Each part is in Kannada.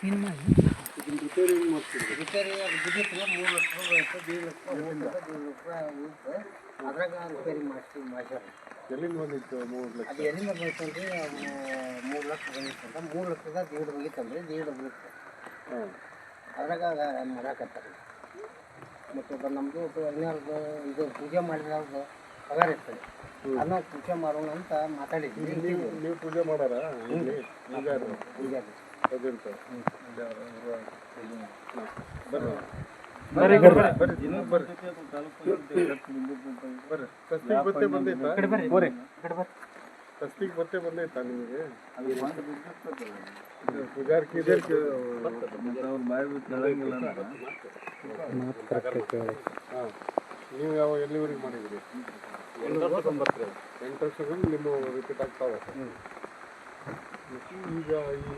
ಇದನ್ನ ರಿಪೇರಿ ಹೆಂಗೆ ಮಾಡ್ತೀವಿ? ರಿಪೇರಿ ಬಿದ್ದಿತ್ತು 3 ಲಕ್ಷ ರೂಪಾಯಿ ಇತ್ತು, 1.5 ಲಕ್ಷ ಉಳಿತು. ಅದ್ರಾಗ ರಿಪೇರಿ ಮಾಡ್ಸ್ಯಾರ. ಎಲ್ಲಿಂದ ಬಂದಿತ್ತು 3 ಲಕ್ಷ? ಅದು ಎಲ್ಲಿಂದ ಬಂತಂದ್ರೆ 3 ಲಕ್ಷ ಬಂದಿತ್ತಂತ. 3 ಲಕ್ಷದ 1.5 ಮುಗಿತಂದ್ರೆ 1.5 ಮುಗಿತು. ಅದ್ರಾಗ ಮಾಡಾಕತ್ತಾರೆ. ಮತ್ತು ನಮ್ಮದು ಹನ್ನೆರಡು ಇದು ಪೂಜೆ ಮಾಡಿದ್ರವ್ರದ್ದು ಪಗಾರ ಇರ್ತದೆ, ಅದನ್ನ ಪೂಜೆ ಮಾಡೋಣ ಅಂತ ಮಾತಾಡಿದ್ವಿ. ನೀವು ಪೂಜೆ ಮಾಡಾರ? ಕಸ್ತಿಗೆ ಬತ್ತೆ ಬಂದೈತಾ ನಿಮಗೆ? ನೀವು ಯಾವ ಎಲ್ಲಿವರೆಗೆ ಮಾಡಿದ್ರಿ? 8 ವರ್ಷಗಳು ನಿಮ್ಮ ರಿಪೀಟ್ ಆಗ್ತಾವೆ. ಈಗ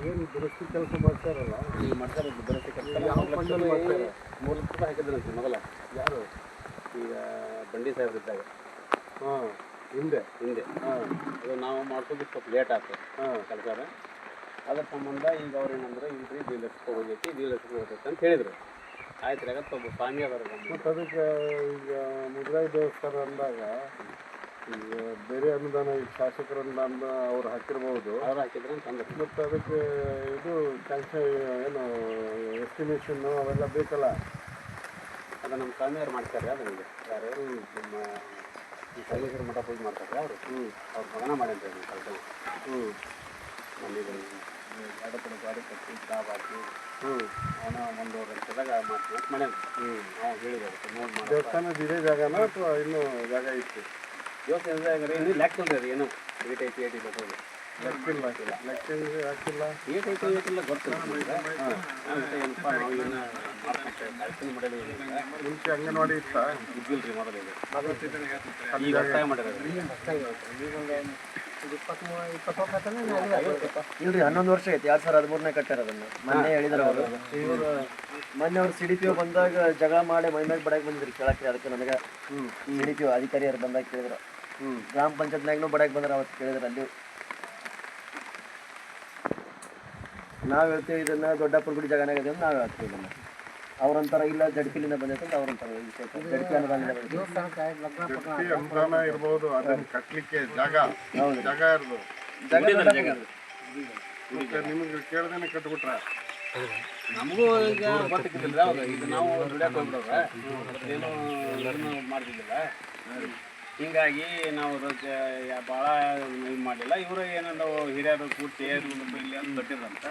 ಏನು ದುರಸ್ತಿ ಕೆಲಸ ಮಾಡ್ತಾರಲ್ಲ, ಈಗ ಮಾಡ್ತಾರೆ ದುರಸ್ತಿ ಕೆಲಸ. ಯಾವ ಫಂಡಲ್ಲಿ ಮಾಡ್ತಾರೆ? 3 ಲಕ್ಷ ರೂಪಾಯಿ ಹಾಕಿದ್ರಂತೆ ಮೊದಲ. ಯಾರು? ಈಗ ಬಂಡಿ ಸಾಹೇಬ್ರು ಇದ್ದಾಗ. ಹಾಂ, ಹಿಂದೆ. ಅದು ನಾವು ಮಾಡ್ಸೋದಕ್ಕೆ ಸ್ವಲ್ಪ ಲೇಟ್ ಆಗ್ತದೆ ಕೆಲಸ. ಅದ್ರ ಸಂಬಂಧ ಈಗ ಅವ್ರು ಏನಂದ್ರೆ ಇಲ್ರಿ 2 ಲಕ್ಷ ಹೋಗೈತಿ, 2 ಲಕ್ಷ ಹೋಗೈತಿ ಅಂತ ಹೇಳಿದ್ರು. ಆಯ್ತು ರೀ, ಒಬ್ಬ ಸ್ವಾಮಿ ಅದಾರ. ಮತ್ತು ಅದಕ್ಕೆ ಈಗ ಮುದ್ರಾಯಿ ದೇವಸ್ಥಾನ ಅಂದಾಗ ಈಗ ಬೇರೆ ಅನುದಾನ, ಈಗ ಶಾಸಕರ ಅನುದಾನ ಅವ್ರು ಹಾಕಿರ್ಬೋದು, ಅವ್ರು ಹಾಕಿದ್ರೆ ಅಂತಂದ್ರೆ. ಮತ್ತು ಅದಕ್ಕೆ ಇದು ಸ್ಯಾಂಕ್ಷನ್ ಏನು ಎಸ್ಟಿಮೇಷನ್ನು ಅವೆಲ್ಲ ಬೇಕಲ್ಲ. ಅದು ನಮ್ಮ ಸ್ವಾಮಿಯವ್ರು ಮಾಡ್ತಾರೆ. ಅದು ನಿಮಗೆ ಯಾರು ನಮ್ಮ ಈ ಸರ್ವೇಶ್ವರ ಮಠ ಪೂಜೆ ಮಾಡ್ತಾರೆ ಅವರು. ಅವ್ರ ಮಗನ ಮಾಡಿದ್ರೆ ಕೆಲಸ. ನಮಗೆ ಎರಡು ಕಡೆ ಗಾಡಿ ಕಟ್ಟಿ ಸ್ಟಾಪ್ ಹಾಕಿ ಅವನ 1.5 ಲಕ್ಷದಾಗ ಮಾಡ್ತೀವಿ ಅಂತ ಮಾಡ್ಯಾನ. ನಾವು ಹೇಳಿದ್ರು ನೋಡಿ. ದೇವಸ್ಥಾನದ ಇದೇ ಜಾಗನ ಅಥವಾ ಇನ್ನೂ ಜಾಗ ಇತ್ತು? ದೇವಸ್ಥಾನ ಜಾಗ ರೀ, ಇನ್ನೂ ಲೆಕ್ಕ ಇಲ್ಲ ರೀ. ಏನು ಏಟ್ ಐತಿ ಬರ್ತದೆ ಲೆಕ್ಕಿಲ್ಲ. ಹಾಕಿಲ್ಲ. ಏಟ್ ಐತಿಲ್ಲ ಗೊತ್ತಿಲ್ಲ. ಏನಪ್ಪ ನಾವು ಏನು ಮಾಡ್ತೀವಿ ಮಾಡಲಿ. ಮುಂಚೆ ಅಂಗನವಾಡಿ ಇತ್ತ? ಇದ್ದಿಲ್ಲ ರೀ ಮೊದಲು. ಈಗ ಹೊಸ್ತಾಗಿ ಮಾಡ್ಯಾರ. ಇಲ್ರಿ 11 ವರ್ಷ ಐತಿ. 2013ನೇ ಕಟ್ಟಾರ ಅದನ್ನು. ಮೊನ್ನೆ ಹೇಳಿದ್ರು ಅವರು. ಇವರು ಮೊನ್ನೆ ಅವ್ರು CDPO ಬಂದಾಗ ಜಗಳ ಮಾಡಿ ಮೈಮ್ಯಾಗ ಬಡಾಕ್ ಬಂದಿದ್ರು ಕೇಳಕ್ಕೆ. ಅದಕ್ಕೆ ನನಗೆ CDPO ಅಧಿಕಾರಿಯರು ಬಂದಾಗ ಕೇಳಿದ್ರು. ಗ್ರಾಮ ಪಂಚಾಯತ್ನಾಗೂ ಬಡಾಕ್ ಬಂದ್ರೆ ಅವತ್ತು ಕೇಳಿದ್ರು. ಅಲ್ಲಿ ನಾವು ಹೇಳ್ತೀವಿ ಇದನ್ನ ದೊಡ್ಡಪ್ಪನ ಗುಡಿ ಜಾಗನಾಗ ಅಂತ ನಾವು ಹೇಳ್ತೀವಿ. ಇದನ್ನು ಅವ್ರಂತಾರ ಇಲ್ಲ ಜಡ್ಪಿಲಿಂದ ಬಂದೈತೆ ಅಂತ ಅವ್ರಂತಾರ. ಜಡ್ಪಿ ಅನುದಾನ ಇರ್ಬೋದು, ಅದನ್ನ ಕಟ್ಲಿಕ್ಕೆ ಜಾಗ ಇರ್ಬೋದು. ನಿಮಗೆ ಕೇಳ್ದೇನೆ ಕಟ್ಬಿಟ್ರ? ನಮಗೂ ಈಗ ಗೊತ್ತಿದ್ದಿಲ್ಲ. ಇದು ನಾವು ದುಡಿಯಕ್ಕೆ ಹೋಗ್ಬಿಡೋದ ಏನೂ ಮಾಡ್ತಿದ್ದಿಲ್ಲ. ಹೀಗಾಗಿ ನಾವು ಭಾಳ ಇದು ಮಾಡಲಿಲ್ಲ. ಇವರು ಏನಂದ್ರೆ ಹಿರಿಯರು ಕೂರ್ತಿ ಇಲ್ಲಿ ಅಂತ ಕಟ್ಟಿದ್ರಂತ.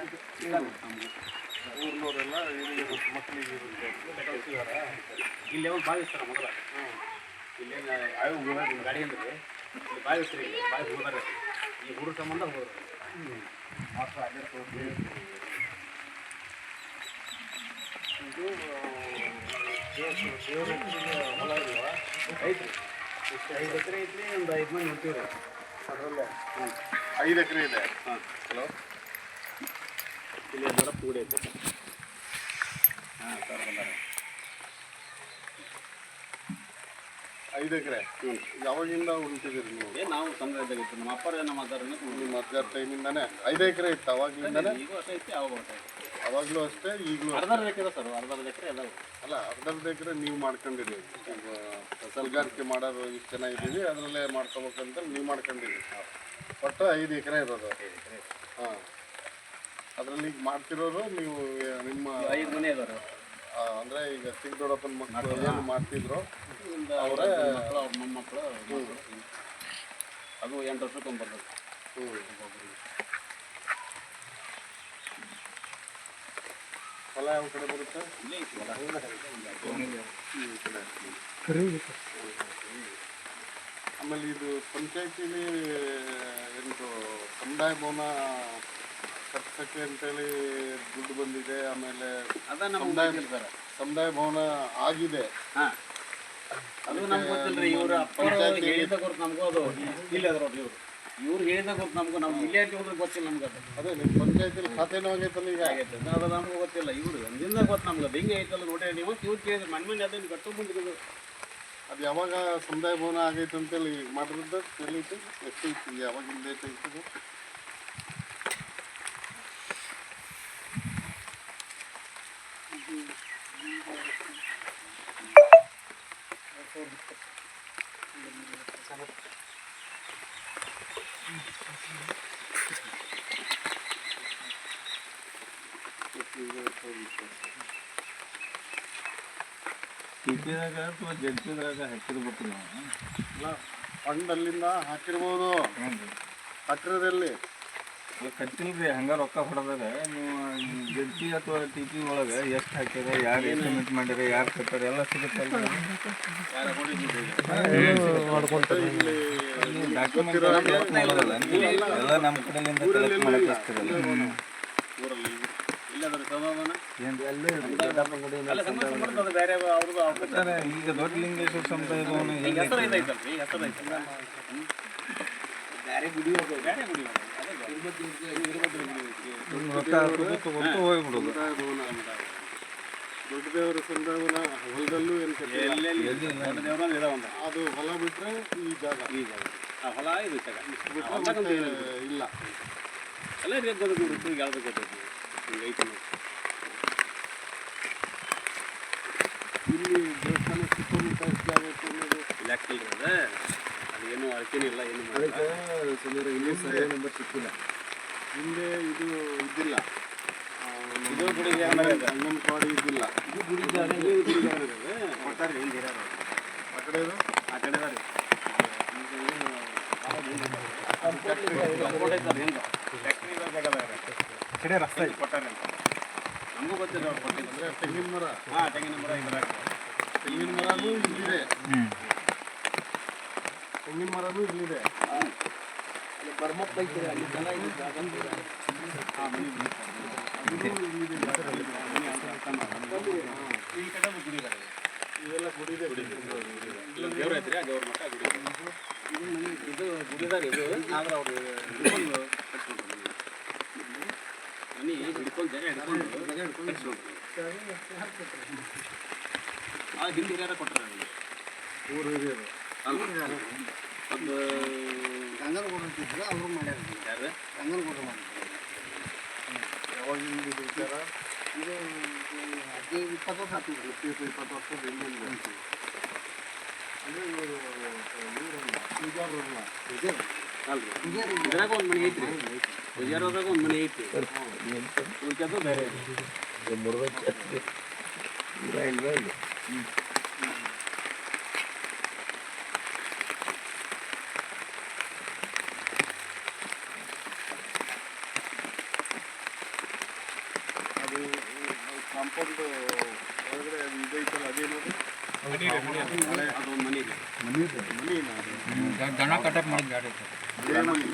ಊರ್ನವರೆಲ್ಲ ಮಕ್ಕಳಿಗೆ ಇಲ್ಲಿ ಅವ್ರು ಭಾವಿಸ್ತಾರೆ ಮೊದಲ. ಇಲ್ಲೇನು ಆಯು ಗಾಡಿ ಅಂದ್ರೆ ಇಲ್ಲಿ ಭಾವಿಸ್ತಾರೆ. ಇಲ್ಲಿ ಭಾವಿ ಹೋದಾರೆ ಈ ಹುಡುಗ ಸಂಬಂಧ ಹೋದ್ರು. ಇದು ದೇವ್ರ ಹೊಲ ಇಲ್ವಾ? ಐತ್ರಿ. 5 ಎಕರೆ ಐತ್ರಿ. ಒಂದು 5 ಮಂದಿ ನೋಡ್ತೀವಿ ರೀ ಅದರಲ್ಲೇ. 5 ಎಕರೆ ಇದೆ. ಹಲೋ, ಇಲ್ಲಿ ದೊಡ್ಡ ಪೂಡಿ ಐತೆ. ಸರ್ ಬಂದಾರೆ. 5 ಎಕರೆ ಯಾವಾಗಿಂದ ಉಳಿತಿದ್ದೀರಿ ನೀವು? ನಾವು ಸಂಗ್ರಹದಾಗಿತ್ತು. ನಮ್ಮ ಅಪ್ಪರ ನಮ್ಮ ಅದಾರ ನಿಮ್ಮ ಅಜ್ಜರ ಟೈಮಿಂದಾನೆ 5 ಎಕರೆ ಇತ್ತು ಅವಾಗಿಂದಾನೆ? ಈಗೂ ಅಷ್ಟೇ ಐತಿ, ಅವಾಗ ಅಷ್ಟೇ. ಅವಾಗಲೂ ಅಷ್ಟೇ, ಈಗಲೂ ಅರ್ಧ ಎಕರೆ ಸರ್. ಅರ್ಧ ಎಕರೆ ಅದಾವೆ. ಅಲ್ಲ, ಅರ್ಧ ಎಕರೆ ನೀವು ಮಾಡ್ಕೊಂಡಿರಿ. ಕೈಗಾರಿಕೆ ಮಾಡೋದು ಇಷ್ಟು ಜನ ಇದ್ದೀವಿ, ಅದರಲ್ಲೇ ಮಾಡ್ಕೋಬೇಕಂತ ನೀವು ಮಾಡ್ಕೊಂಡಿರಿ. ಒಟ್ಟು 5 ಎಕರೆ ಇರೋದು. ಹಾಂ, ಅದರಲ್ಲಿ ಈಗ ಮಾಡ್ತಿರೋರು ನೀವು ನಿಮ್ಮ 5 ಮನೆ ಅದಾರೆ. ಅಂದರೆ ಈಗ ಸಿಂಗದೊಡಪ್ಪನ ಮಕ್ಕಳು ಏನು ಮಾಡ್ತಿದ್ರು ಅವರೇ ಮಕ್ಕಳು, ಅವ್ರ ಮೊಮ್ಮಕ್ಕಳು. ಅದು 8 ವರ್ಷಕ್ಕೆ ಬರ್ತದೆ. ಹೊಲ ಯಾವ ಕಡೆ ಬರುತ್ತೆ? ಇಲ್ಲೇ ಐತಿ ಹೊಲ. ಆಮೇಲೆ ಇದು ಪಂಚಾಯತಿಲಿ ಎಂದು ಸಮುದಾಯ ಭವನ ಕಟ್ಸಕ್ಕೆ ಅಂತೇಳಿ ದುಡ್ಡು ಬಂದಿದೆ. ಆಮೇಲೆ ಸಮುದಾಯ ಭವನ ಆಗಿದೆ. ಹಾಂ, ಅದು ನಮ್ಗೆ ಗೊತ್ತಿಲ್ಲ ರೀ. ಇವರು ಅಪ್ಪ ಹೇಳಿದ ಗೊತ್ತು ನಮಗೂ. ಅದು ಇಲ್ಲಿ ಅದ್ರ ಇವ್ರು ಹೇಳಿದ ಗೊತ್ತು ನಮಗೂ. ನಾವು ಇಲ್ಲೇ ಅಂತ ಹೋದ್ರೆ ಗೊತ್ತಿಲ್ಲ ನಮ್ಗೆ. ಅದು ಅದೇ ನಿಮ್ಮ ಪಂಚಾಯತಿಲಿ ಖಾತೆನೂ ಆಗೈತಲ್ಲ ಈಗ? ಆಗೈತೆ ಅದು ನಮಗೂ ಗೊತ್ತಿಲ್ಲ. ಇವರು ಒಂದಿಂದ ಗೊತ್ತು ನಮ್ಗೆ. ಅದು ಹಿಂಗೆ ಐತಲ್ಲ ನೋಡಿ. ನೀವು ಇವ್ರು ಕೇಳಿದ್ರೆ ಮಣ್ಣು ಅದನ್ನು ಕಟ್ಟು ಬಂದಿರೋದು. ಅದು ಯಾವಾಗ ಸಮುದಾಯ ಭವನ ಆಗೈತೆ ಅಂತೇಳಿ ಮಾಡಿರೋದು ಎಲ್ಲೈತಿ? ಎಷ್ಟು ಐತಿ? ಯಾವಾಗಿಂದ ಐತೆ? ಟಿಪಿದಾಗ ಅಥವಾ ಜಡ್ಪಿದಾಗ ಹಾಕಿರ್ಬೇಕು ಅಲ್ಲ ಫಂಡ್ ಅಲ್ಲಿಂದ ಹಾಕಿರ್ಬೋದು ಹತ್ತಿರದಲ್ಲಿ ಕಟ್ಟಿಲ್ರಿ ಹಂಗ ರೊಕ್ಕ ಹೊಡೆದಾಗ ನೀವು ಜಡ್ಪಿ ಅಥವಾ ಟಿ ಪಿ ಒಳಗೆ ಎಷ್ಟು ಹಾಕ್ಯಾರ ಯಾರು ಎಸ್ಟಿಮೇಟ್ ಮಾಡ್ಯಾರ ಯಾರು ಕಟ್ಟಾರ ಎಲ್ಲ ಸಿಗುತ್ತೆ ಡಾಕ್ಯುಮೆಂಟ್ ಎಲ್ಲ ನಮ್ಮ ಕಡೆಯಿಂದ ಕಲೆಕ್ಟ್ ಮಾಡಕ್ಕೆ ಅಷ್ಟೇ ಊರಲ್ಲಿ ಇಲ್ಲದ್ರ ಸಮಾಧಾನ ಬೇರೆ ಅವ್ರದ್ದು ಈಗ ದೊಡ್ಡ ಲಿಂಗೇಶ್ವರ ಸಮುದಾಯ ಭವನ ಹೆಸರು ಐತಲ್ರಿ ಹೆಸರು ಐತಲ್ಲ ಬೇರೆ ಗುಡಿ ಬೇರೆ ಗುಡಿ ರೊಕ್ಕ ಹಾಕೋದು ತಗೊಂಡು ಹೋಗ್ಬಿಡೋದು ದೊಡ್ಡ ದೇವರ ಸಂದರ್ಭನ ಹೊಲದಲ್ಲೂ ಏನು ದೇವ್ರ ಇದಾವಂತ ಅದು ಹೊಲ ಬಿಟ್ರೆ ಈ ಜಾಗ ಆ ಹೊಲ ಇದು ಜಾಗ ಮತ್ತೆ ಇಲ್ಲ ಎಲ್ಲ ರೇಟ್ ಗೊತ್ತಿತ್ತು ಯಾವ್ದು ಗೊತ್ತೈತಿ ಹಿಂಗೆ ಐತಿ ನೋಡಿ. ಇಲ್ಲಿ ದೇವಸ್ಥಾನ ಸುತ್ತಮುತ್ತ ಎಷ್ಟು ಜಾಗ ಇತ್ತು ಅನ್ನೋದು ಇಲ್ಲಿ ಹಾಕ್ತಿಲ್ರಿ ಅದು ಏನು ಅಳತೇನೆ ಇಲ್ಲ ಏನು ಮಾಡಿಲ್ಲ. ಅದಕ್ಕೆ ಸುಮಾರು ಇನ್ನೂ ಸರ್ವೆ ನಂಬರ್ ಸಿಕ್ಕಿಲ್ಲ. ಹಿಂದೆ ಇದು ಇದ್ದಿಲ್ಲ ಇದು ಗುಡಿಗೆ ಅಂಗನವಾಡಿ ಇದ್ದಿಲ್ಲ ಇದು ಗುಡಿ ಜಾಗ ಇದು ಗುಡಿ ಜಾಗ ಇರೋದು ಕೊಟ್ಟಾರ್ರಿ ಹಿಂದೆ ಇರೋರು ಆ ಕಡೆ ಇದು ಆ ಕಡೆ ಅದಾರಿ ಸಪೋರ್ಟ್ ಐತಲ್ಲ ಹಿಂದೆ ಫ್ಯಾಕ್ಟ್ರಿ ಜಾಗ ಕಡೆ ರಸ್ತೆ ಕೊಟ್ಟಾರೆ ಅಂತ ನಮಗೂ ಗೊತ್ತಿಲ್ಲ ಅವ್ರು ಕೊಟ್ಟಿದ್ದು ಅಂದರೆ ತೆಂಗಿನ ಮರ ಹಾಂ ತೆಂಗಿನ ಮರ ಇದ್ರಾಗ ತೆಂಗಿನ ಮರನೂ ಇಲ್ಲಿದೆ ತೆಂಗಿನ ಮರನೂ ಇಲ್ಲಿದೆ ಅಲ್ಲಿ ಬರ್ಮಪ್ಪ ಐತೆ, ಅಲ್ಲಿ ಜನ ಇದೆ, ಜಾಗ ಇದೆ. ಈ ಕಡೆ ಗುಡಿ ಇದಾರೆ ಇವೆಲ್ಲ ಗುಡಿದೆ ದೇವ್ರ ಐತ್ರಿ ಆ ದೇವ್ರ ಮಠ ಗುಡಿ ಇದು ಗುಡಿದಾಗ ಇದು ಆದ್ರೆ ಅವರು ಹಿಡ್ಕೊಂಡು ಕಟ್ಕೊಂಡ್ರು ಮನೆ ಹಿಡ್ಕೊಂಡು ಜಾಗ ಹಿಡ್ಕೊಂಡು ಕಟ್ಸ್ಕೊಂಡ್ರು ಆ ಹಿಂದೆ ಹಿರಿಯರ ಕೊಟ್ಟರೆ ಊರು ಹಿರಿಯರು ಒಂದು ಗಂಗನಗೌಡ ಅಂತಿದ್ರು ಅವರು ಮಾಡ್ಯಾರ ಯಾರು ಗಂಗನಗೌಡ ಮಾಡ್ತಾರೆ ಯಾವಾಗಿಂದ ಇದು ವಿಚಾರ ಇದು 20 ವರ್ಷ ಆಯ್ತು 20 ವರ್ಷದ ಹಿಂದೆ ಅಂದರೆ ಇವರು ಇವರಲ್ಲ ಪೂಜಾರಲ್ಲ ಅಲ್ರಿ ಇದ್ರಾಗ ಒಂದು ಮನೆ ಐತ್ರಿ ಪೂಜಾರದಾಗ ಒಂದು ಮನೆ ಐತಿ ಉಳ್ಕ್ಯದು ಬೇರೆ ಅದು ಕಾಂಪೌಂಡ್ ಒಳಗಡೆ ಅದು ಇದೈತಲ್ಲ ಅದೇನದು ಅದೊಂದು ಮನೆ ಇದೆ ಮನಿನಾ ಅದು ದನ ಕಟಾಕ್ ಮಾಡಿದ ಗಾಡಿ ಅದೇ ಮನಿ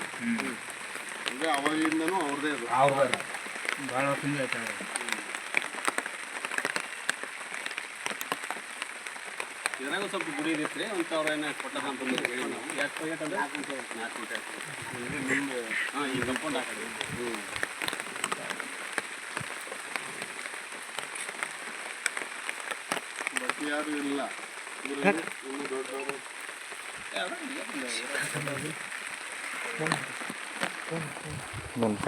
ಅಂದರೆ ಅವಾಗಿಂದನೂ ಅವ್ರದ್ದೇ ಅದು ಭಾಳ ವರ್ಷದಿಂದ ಐತೆ ಇದ್ರಾಗ ಸ್ವಲ್ಪ ಗುಡಿ ಇರೈತ್ರಿ ಒಂದು ಸಾವಿರ ಏನೋ ಕೊಟ್ಟದ ಅಂತ ಹೇಳಿ ನಾವು ಎಷ್ಟು ರೇಟ್ ಅಂದ್ರೆ 4 ಕೋಟಿ ನಿಮ್ಗೆ ಹಾಂ ಈ ಕಂಪೌಂಡ್ ಹಾಕಿ ಬಾಕಿ ಯಾರು ಇಲ್ಲ ಊರಲ್ಲಿ ಇನ್ನು ದೊಡ್ಡವರು ಬಂತ